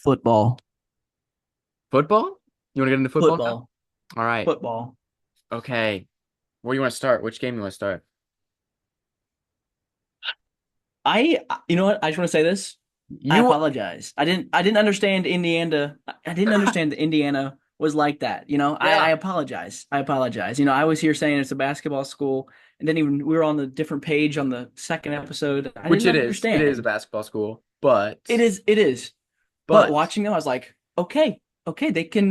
Football. Football? You want to get into football now? Football. All right. Football. Okay. Where do you want to start? Which game do you want to start? You know what? I just want to say this. I You apologize. I didn't understand Indiana. I didn't understand that Indiana was like that. I Yeah, apologize. I apologize. I was here saying it's a basketball school, and then even we were on the different page on the second episode. I which didn't it is. It is a understand. basketball school, but It is. But but watching them, I was like, okay, they can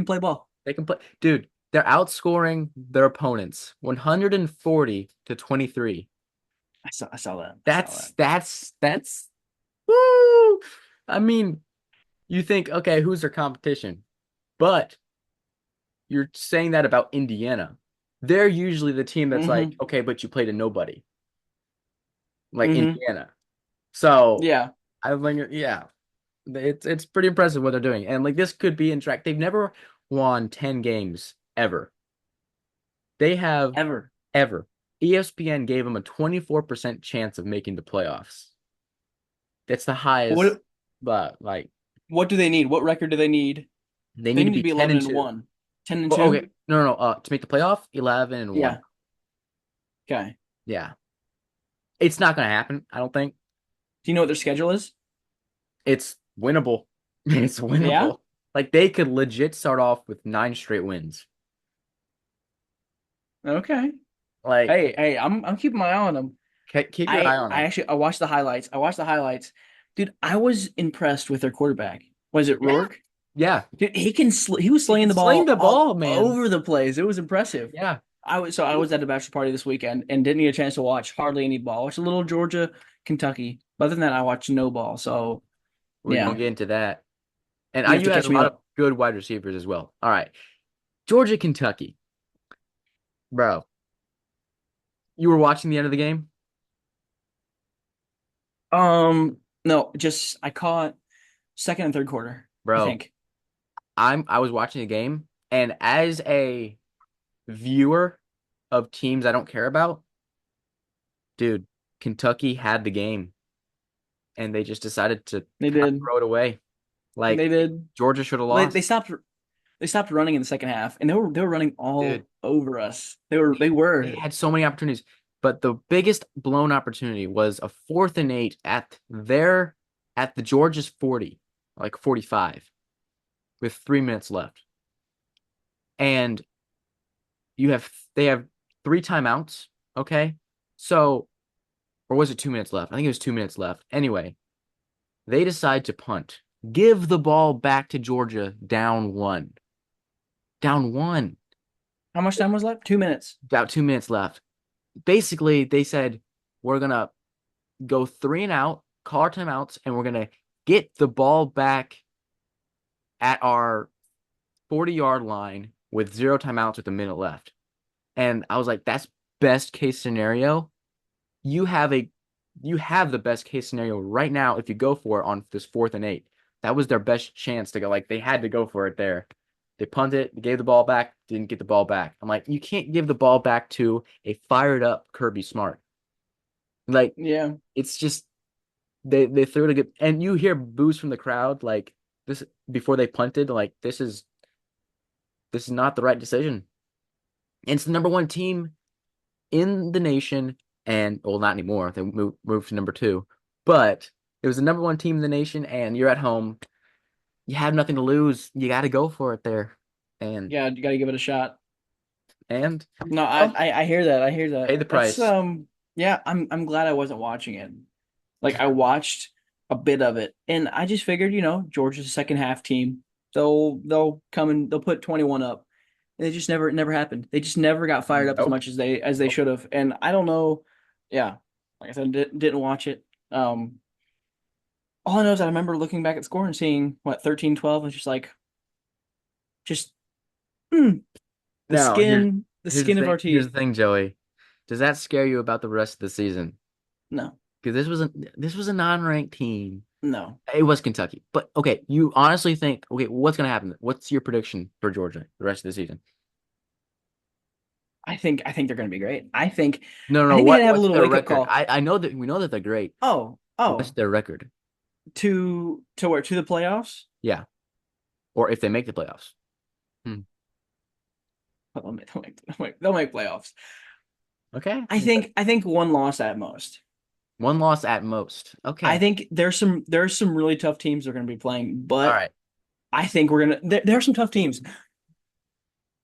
play ball. they can play. Dude, they're outscoring their opponents 140 to 23. I saw that. I saw that. That's woo. I mean, you think, okay, who's their competition? But you're saying that about Indiana. They're usually the team that's like, Mm-hmm. okay, but you played a nobody, like Mm-hmm. Indiana. So Yeah. I think, yeah, it's pretty impressive what they're doing. And like this could be in track. They've never won 10 games ever. They have Ever. ever. ESPN gave them a 24% chance of making the playoffs. That's the highest, What but like what do they need? What record do they need? they They need to need to be be 10 11 and and 2. 1. 10 and Oh, 2? okay. No, to make the playoff, 11 and 1. Yeah. Okay. Yeah. It's not gonna happen, I don't think. Do you know what their schedule is? It's winnable. It's Yeah? winnable. Like they could legit start off with 9 straight wins. Okay. Like Hey, I'm keeping my eye on them. keep your eye I on I them. actually I watched the highlights. I watched the highlights. Dude, I was impressed with their quarterback. Was it Yeah. Rourke? Yeah. Dude, he was He slaying can the sling ball the all ball, man. over the place. It was impressive. Yeah. I was at the bachelor party this weekend and didn't get a chance to watch hardly any ball. I watched a little Georgia, Kentucky. But other than that, I watched no ball. So We're gonna yeah, get into that. And you have IU to has catch a me lot of up. good wide receivers as well. All right. Georgia, Kentucky. Bro, you were watching the end of the game? No, just I caught second and third quarter, I Bro, think. I was watching the game, and as a viewer of teams I don't care about, dude, Kentucky had the game and they just decided to They kind of did. throw it away. They Like did. Georgia should have Well, they lost. stopped running in the second half, and they were running Dude, all over us. They were they, they they were. had so many opportunities, but the biggest blown opportunity was a 4th and 8 at the Georgia's 40, like 45, with 3 minutes left. And they have 3 timeouts, okay? So, or was it 2 minutes left? I think it was 2 minutes left. Anyway, they decide to punt. Give the ball back to Georgia down one. Down one. How much time was left? 2 minutes. About 2 minutes left. Basically, they said, we're going to go 3 and out, call our timeouts, and we're going to get the ball back at our 40-yard line with 0 timeouts with a minute left. And I was like, that's best case scenario. You have a you have the best case scenario right now if you go for it on this 4th and 8. That was their best chance to go. Like they had to go for it there. They punted, gave the ball back, didn't get the ball back. I'm like, you can't give the ball back to a fired up Kirby Smart. Like Yeah. it's just they threw it a good, and you hear boos from the crowd like this before they punted. Like this is not the right decision. And it's the number one team in the nation, and well, not anymore. They moved to number two, but it was the number one team in the nation, and you're at home. You have nothing to lose. You got to go for it there, and Yeah, you got to give it a shot. and No, I, well, I I hear that. I hear pay that. the That's price. yeah, I'm glad I wasn't watching it. Like I watched a bit of it and I just figured, Georgia's a second half team. They'll come and they'll put 21 up. And it never happened. They just never got fired up as Nope. much as they Nope. should have. And I don't know. Yeah. Like I said, didn't watch it. All I know is I remember looking back at score and seeing what 13-12 and just like just hmm, the Now skin the here's the skin of thing. our Here's the teeth. thing, Joey. Does that scare you about the rest of the season? No. Because this was a non-ranked team. No. It was Kentucky, but okay. You honestly think okay? What's gonna happen? What's your prediction for Georgia the rest of the season? I think they're going to be great. I think No, no, I no. think they had to have a What's little their wake up record? call. I know that we know that they're great. Oh, What's oh. their record? To where to the playoffs? Yeah, or if they make the playoffs. Hmm. They'll make playoffs. Okay. I think one loss at most. One loss at most. I Okay. think there's some really tough teams they're going to be playing, All but right. I think we're gonna. There are some tough teams,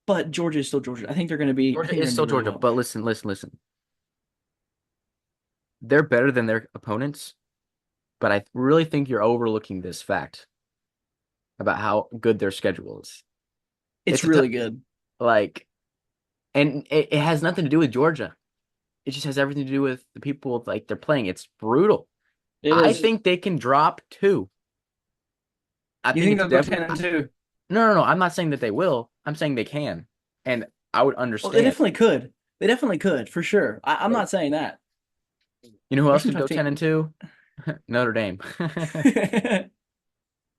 but Georgia is still Georgia. I think they're going to be. I Georgia think they're is going to do still really Georgia, well. but listen, listen, listen. They're better than their opponents, but I really think you're overlooking this fact about how good their schedule is. It's It's a tough, really good. like, and it has nothing to do with Georgia. It just has everything to do with the people like they're playing. It's brutal. It I is. think they can drop two. I You think think it's they'll go definitely 10-2? no, no, no. I'm not saying that they will. I'm saying they can, and I would Well, they understand. definitely could. They definitely could for sure. I'm Like, not saying that. you know who There's else some could tough go 10 teams. and 2? Notre Dame.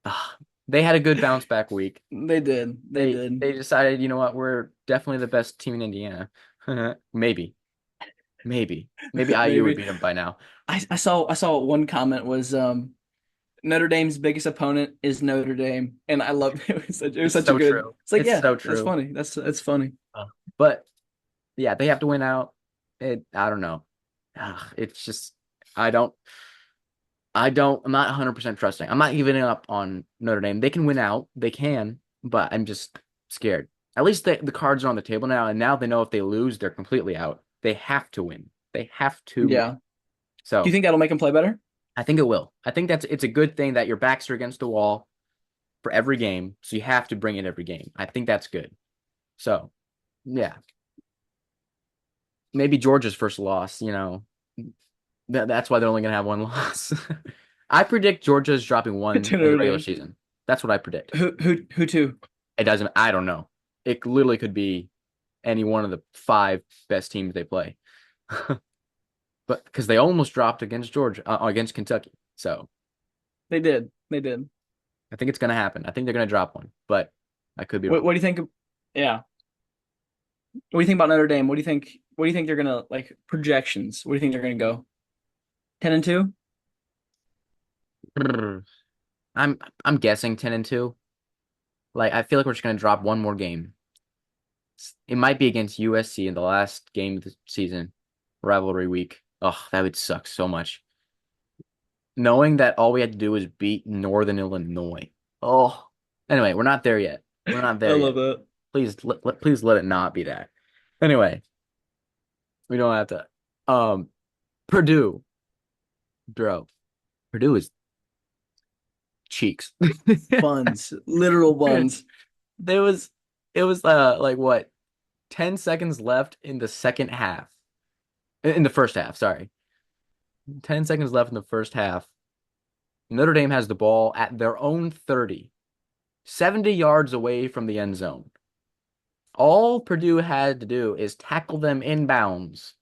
Ah, they had a good bounce back week. They did. They did. They decided, you know what, we're definitely the best team in Indiana. Maybe, maybe IU would Maybe. beat them by now. I saw one comment was Notre Dame's biggest opponent is Notre Dame, and I loved it. It was It's such a so good. true. It's like, It's yeah, so that's true. funny. That's funny. But yeah, they have to win out. I don't know. It's just I don't I'm not 100% trusting. I'm not giving up on Notre Dame. They can win out. They can, but I'm just scared. At least the cards are on the table now, and now they know if they lose, they're completely out. They have to win. They have to win. Yeah. Do you So think that'll make them play better? I think it will. I think it's a good thing that your backs are against the wall for every game, so you have to bring it every game. I think that's good. So yeah, maybe Georgia's first loss. That's why they're only gonna have one loss. I predict Georgia's dropping one To in the Notre regular Dame. season. That's what I predict. Who to? It doesn't. I don't know. It literally could be any one of the five best teams they play, but because they almost dropped against Georgia, against Kentucky. So They did. They did. I think it's gonna happen. I think they're gonna drop one, but I could be What wrong. what do you think? Yeah. What do you think about Notre Dame? What do you think? What do you think they're gonna like projections? What do you think they're gonna go? 10-2? I'm I'm guessing 10-2. Like I feel like we're just gonna drop one more game. It might be against USC in the last game of the season, rivalry week. Oh, that would suck so much. Knowing that all we had to do was beat Northern Illinois. Oh, anyway, we're not there yet. We're not I there love yet. that. Please let it not be that. Anyway, we don't have to. Purdue, bro. Purdue is cheeks. Buns, literal Dude, buns. there was it was like what 10 seconds left in the second half. In the first half, sorry. 10 seconds left in the first half. Notre Dame has the ball at their own 30, 70 yards away from the end zone. All Purdue had to do is tackle them inbounds.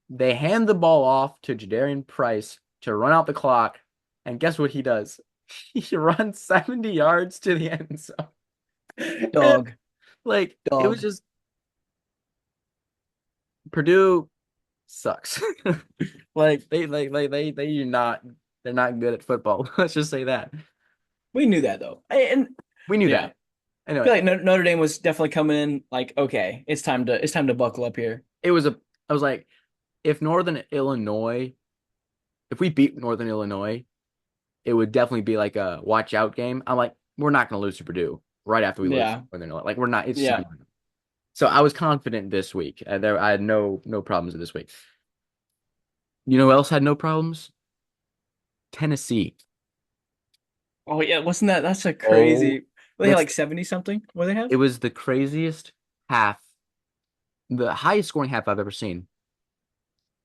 They hand the ball off to Jadarian Price to run out the clock, and guess what he does? He runs 70 yards to the end zone. And, Dog, like it was dog. just Purdue sucks. Like they do not they're not good at football. Let's just say that. We knew that though, and We knew yeah, that. I feel Anyway, like Notre Dame was definitely coming in like, okay, it's time to buckle up here. it was a I was like, if Northern Illinois, if we beat Northern Illinois, it would definitely be like a watch out game. I'm like, we're not gonna lose to Purdue right after we lose to Yeah, Northern Illinois. Like we're not, it's just yeah. not. So I was confident this week. I had no problems this week. You know who else had no problems? Tennessee. Oh yeah, wasn't that? That's a Oh, crazy. They had that's like 70 something. What do they it have? was the craziest half, the highest scoring half I've ever seen.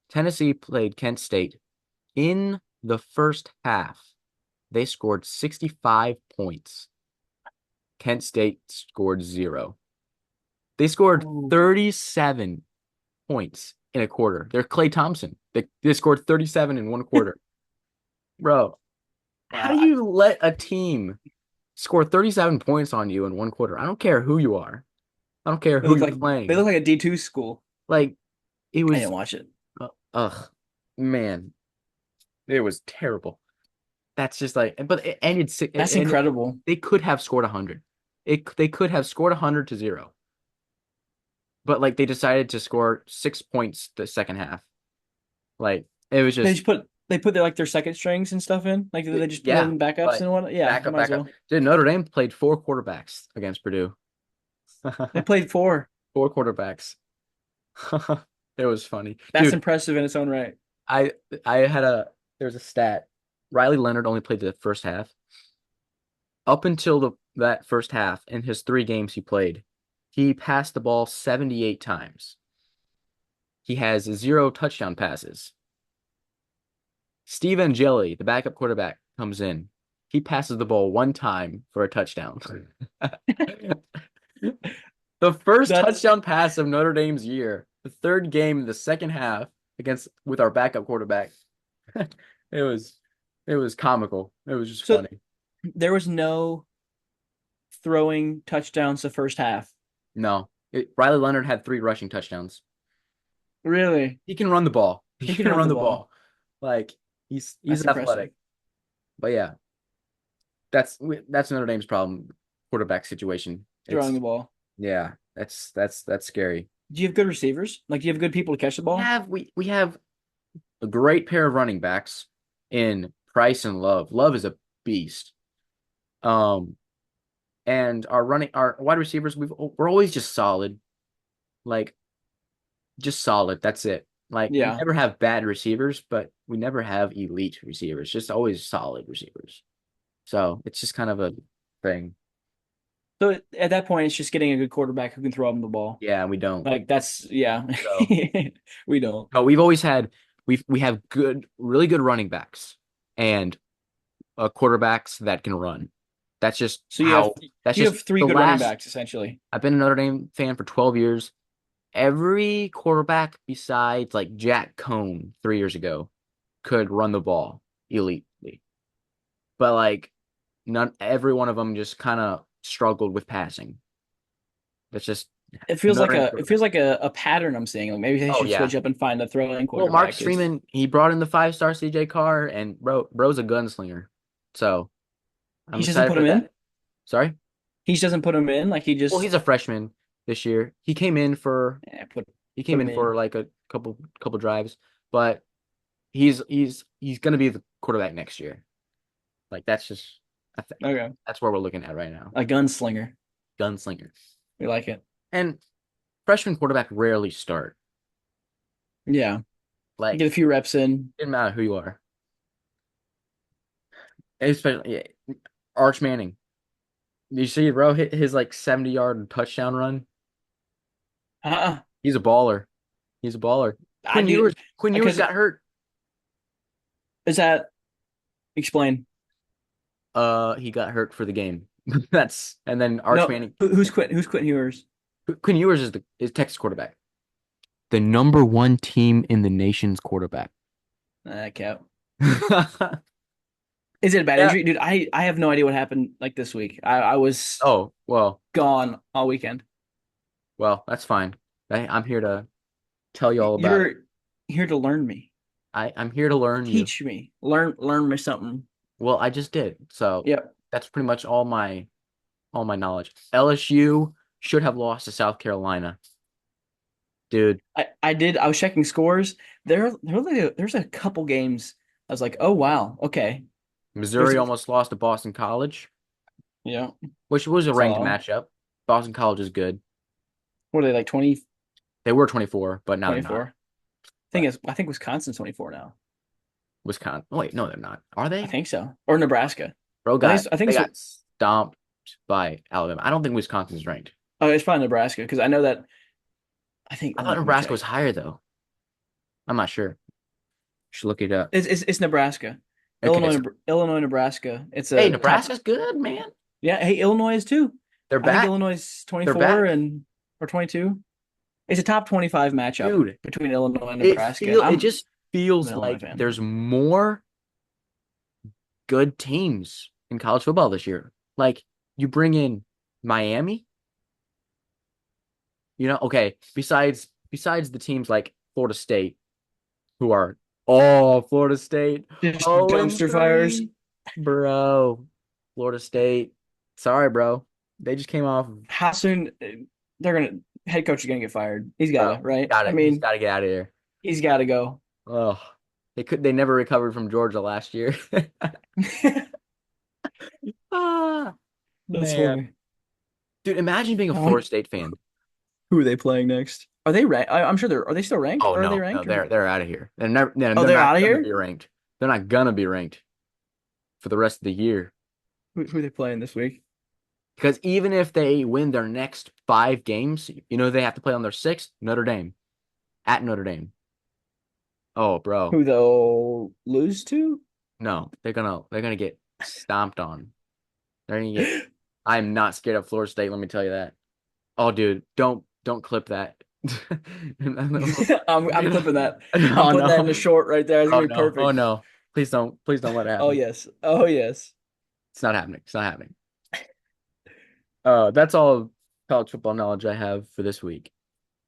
Tennessee played Kent State in the first half. They scored 65 points. Kent State scored zero. They scored Oh, 37 points in a quarter. They're Clay Thompson. They scored 37 in one quarter. Bro, how do wow. you let a team score 37 points on you in one quarter? I don't care who you are. I don't care They who look you're like they playing. look like a D2 school. Like it I was didn't watch it. ugh, man, it was terrible. That's just like, but it ended That's and incredible. they could have scored 100. They could have scored 100-0, but like they decided to score 6 points the second half. Like it was They just, just put their second strings and stuff in. Like they just put yeah, in backups like and what? Yeah, backup, might as backup. well. Dude, Notre Dame played four quarterbacks against Purdue. They played four. Four quarterbacks. It was funny, That's dude. impressive in its own right. I I had a there's a stat. Riley Leonard only played the first half. Up until that first half, in his 3 games he played, he passed the ball 78 times. He has 0 touchdown passes. Steve Angeli, the backup quarterback, comes in. He passes the ball 1 time for a touchdown. The first That's touchdown pass of Notre Dame's year, the third game in the second half against with our backup quarterback. It was it was comical. It was just so funny. there was no throwing touchdowns the first half. No, Riley Leonard had 3 rushing touchdowns. Really? He can run the ball. He He can can run run the the ball. ball. Like he's That's impressive. athletic. But yeah, that's Notre Dame's problem, quarterback situation. Throwing It's the ball. yeah, that's scary. Do you have good receivers? Like, do you have good people to catch the ball? We have a great pair of running backs in Price and Love. Love is a beast. Um, and our wide receivers, we're always just solid. Like just solid. That's it. Like we Yeah. never have bad receivers, but we never have elite receivers. Just always solid receivers. So it's just kind of a thing. So at that point, it's just getting a good quarterback who can throw him the ball. Yeah, we don't. Like that's yeah. So We don't. no, we've always had we have really good running backs and quarterbacks that can run. That's just So how. That's you just have three the good running last. backs essentially. I've been a Notre Dame fan for 12 years. Every quarterback besides like Jack Cohn 3 years ago could run the ball elitely, but like none, every one of them just kind of struggled with passing. That's just Notre Dame It quarterback. feels like a pattern I'm seeing. Like maybe they Oh should yeah. switch up and find a throwing Well, Mark quarterback. Because Freeman, he brought in the 5-star CJ Carr, and bro's a gunslinger. So he I'm just doesn't excited put for him in. that. Sorry. He just doesn't put him in. Like he Well, just he's a freshman this year. He put came him in for in. like a couple drives, but he's gonna be the quarterback next year. Like that's just I think Okay, that's where we're looking at right now. a gunslinger. Gunslinger. We like it. And freshman quarterback rarely start. Yeah, Like get a few reps in. it doesn't matter who you are. Especially yeah, Arch Manning. Did you see bro hit his like 70-yard touchdown run? Uh-uh. He's a baller. He's a baller. I do Quinn Ewers because got hurt. is that explain? He got hurt for the game. That's and then Arch No, Manning. who's quit? Who's quitting Ewers? Quinn Ewers is Texas quarterback. The number one team in the nation's quarterback. Cap. Is it a bad Yeah. injury, dude? I have no idea what happened like this week. I was Oh, gone all weekend. that's fine. I'm here to tell you all about it. You're here to learn me, I'm here to learn you. teach me, learn me something. Well, I just did. So Yep. that's pretty much all my knowledge. LSU should have lost to South Carolina. Dude, I did. I was checking scores. There's a couple games. I was like, oh wow, okay. There's Missouri almost lost to Boston College, yeah. which was a ranked So matchup. Boston College is good. what are they like 20 They were 24, but now they're not. 24? But I think Wisconsin's 24 now. Wisconsin. Oh, wait, no, they're not. Are I they? think so. Or Nebraska. Bro I think they got stomped by Alabama. I don't think Wisconsin's ranked. it's probably Nebraska because I know that I think I thought let me Nebraska was check. higher though. I'm not sure. Should look it up. It's Nebraska. Okay, so Illinois, Nebraska. It's hey, a top. Nebraska's good, man. Yeah, hey, Illinois is too. They're I think back. Illinois is They're 24 back. and or 22. It's a top 25 matchup Dude, between Illinois and Nebraska, and it I'm just an feels Illinois like fan. there's more good teams in college football this year. Like you bring in Miami, okay, besides the teams like Florida State, who are all Florida State Just 0 and dumpster fires. 3. Bro, Florida State. Sorry, bro. They just came off. How soon they're gonna head coach is gonna get fired? He's Bro, gotta, right? got I it. He's mean, got to get out of here. he's gotta go. Oh, they never recovered from Georgia last year. Ah, That's man. funny. Dude, imagine being a I Florida want, State fan. who are they playing next? Are they ranked? I'm sure they're. Are they still ranked? Oh Are they no, ranked? Or they're out of here. They're never, oh, they're they're not out of gonna here. be ranked. They're not gonna be ranked for the rest of the year. Who are they playing this week? Because even if they win their next 5 games, they have to play on their sixth, Notre Dame, at Notre Dame. Oh, bro. Who they'll lose to? No, they're gonna get stomped on. They're gonna get I'm not scared of Florida State, let me tell you that. Oh, dude, don't clip that. I'm clipping that. I'm No, putting that in no. the short right there. It's Oh gonna be no. Oh perfect. no. Please don't let it Oh happen. yes. Oh yes. It's not happening. It's not happening. That's all college football knowledge I have for this week.